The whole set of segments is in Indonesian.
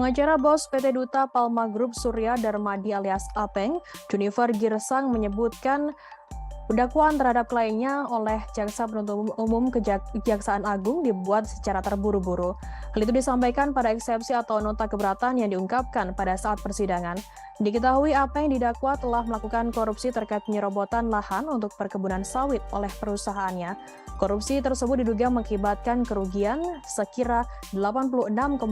Pengacara bos PT Duta Palma Group Surya Darmadi alias Apeng, Junifer Girsang menyebutkan dakwaan terhadap kliennya oleh Jaksa Penuntut Umum Kejaksaan Agung dibuat secara terburu-buru. Hal itu disampaikan pada eksepsi atau nota keberatan yang diungkapkan pada saat persidangan. Diketahui Apeng didakwa telah melakukan korupsi terkait penyerobotan lahan untuk perkebunan sawit oleh perusahaannya. Korupsi tersebut diduga mengakibatkan kerugian sekira 86,5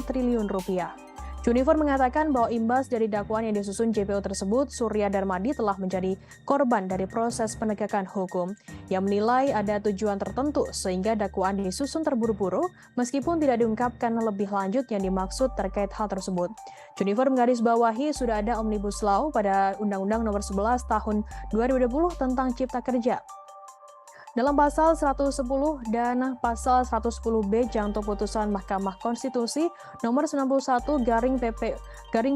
triliun rupiah. Junifer mengatakan bahwa imbas dari dakwaan yang disusun JPO tersebut, Surya Darmadi telah menjadi korban dari proses penegakan hukum yang menilai ada tujuan tertentu sehingga dakwaan disusun terburu-buru meskipun tidak diungkapkan lebih lanjut yang dimaksud terkait hal tersebut. Junifer menggarisbawahi sudah ada Omnibus Law pada Undang-Undang Nomor 11 Tahun 2020 tentang Cipta Kerja. Dalam pasal 110 dan pasal 110B Janto Putusan Mahkamah Konstitusi nomor 91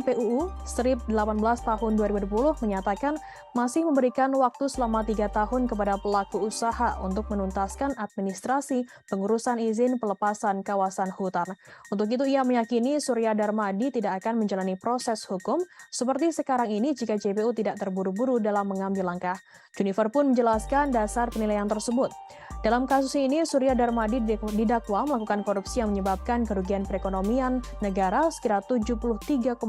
PUU strip 18 tahun 2020 menyatakan masih memberikan waktu selama 3 tahun kepada pelaku usaha untuk menuntaskan administrasi pengurusan izin pelepasan kawasan hutan. Untuk itu ia meyakini Surya Darmadi tidak akan menjalani proses hukum seperti sekarang ini jika JPU tidak terburu-buru dalam mengambil langkah. Junifer pun menjelaskan dasar penilaian tersebut. Dalam kasus ini, Surya Darmadi didakwa melakukan korupsi yang menyebabkan kerugian perekonomian negara sekira 73,9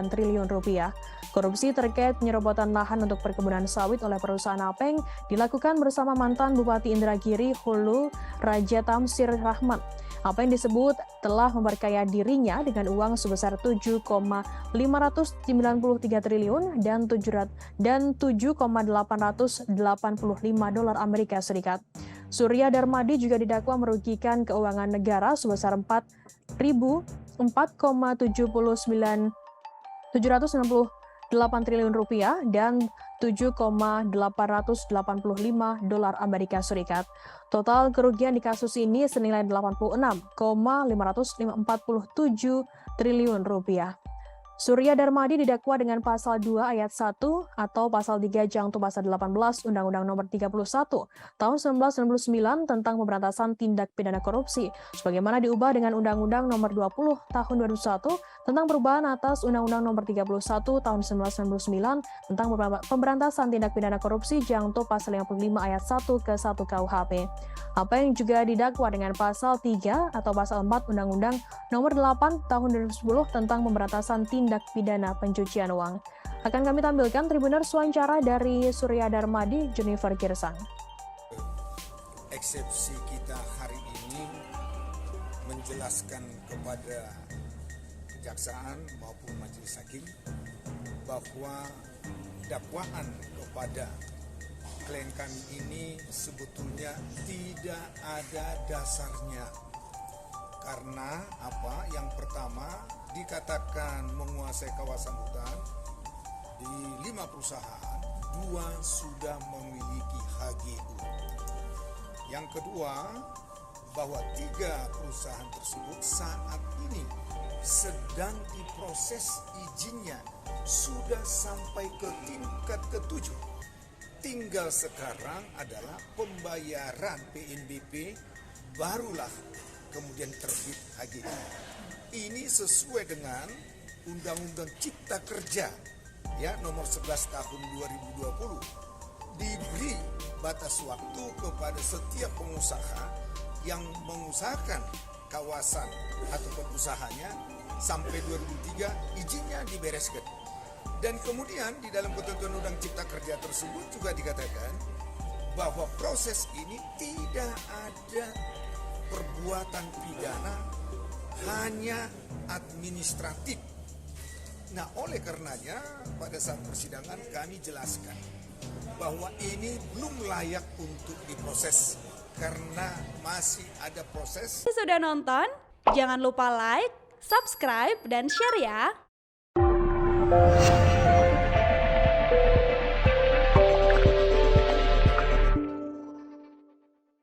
triliun rupiah. Korupsi terkait penyerobotan lahan untuk perkebunan sawit oleh perusahaan Apeng dilakukan bersama mantan Bupati Indragiri Hulu Raja Tamsir Rahman. Apa yang disebut telah memperkaya dirinya dengan uang sebesar 7,593 triliun dan 7,885 dolar Amerika Serikat. Surya Darmadi juga didakwa merugikan keuangan negara sebesar 4,768 triliun rupiah dan 7,885 dolar Amerika Serikat. Total kerugian di kasus ini senilai 86,547 triliun rupiah. Surya Darmadi didakwa dengan pasal 2 ayat 1 atau pasal 3 Janto pasal 18 Undang-Undang Nomor 31 tahun 1999 tentang pemberantasan tindak pidana korupsi sebagaimana diubah dengan Undang-Undang Nomor 20 tahun 2001 tentang perubahan atas Undang-Undang Nomor 31 tahun 1999 tentang pemberantasan tindak pidana korupsi Janto pasal 55 ayat 1 ke 1 KUHP. Apa yang juga didakwa dengan pasal 3 atau pasal 4 Undang-Undang Nomor 8 tahun 2010 tentang pemberantasan tindak pidana pencucian uang. Akan kami tampilkan Tribuners wawancara dari Surya Darmadi, Junifer Girsang. Eksepsi kita hari ini menjelaskan kepada kejaksaan maupun majelis hakim bahwa dakwaan kepada klien kami ini sebetulnya tidak ada dasarnya. Karena apa? Yang pertama dikatakan menguasai kawasan hutan di 5 perusahaan, 2 sudah memiliki HGU. Yang kedua, bahwa 3 perusahaan tersebut saat ini sedang diproses izinnya sudah sampai ke tingkat ke-7. Tinggal sekarang adalah pembayaran PNBP, barulah kemudian terbit HGU. Ini sesuai dengan Undang-Undang Cipta Kerja ya nomor 11 tahun 2020. Diberi batas waktu kepada setiap pengusaha yang mengusahakan kawasan ataupun usahanya sampai 2003 izinnya dibereskan. Dan kemudian di dalam ketentuan Undang Cipta Kerja tersebut juga dikatakan bahwa proses ini tidak ada perbuatan pidana, hanya administratif. Nah, oleh karenanya pada saat persidangan kami jelaskan bahwa ini belum layak untuk diproses karena masih ada proses. Sudah nonton? Jangan lupa like, subscribe, dan share ya.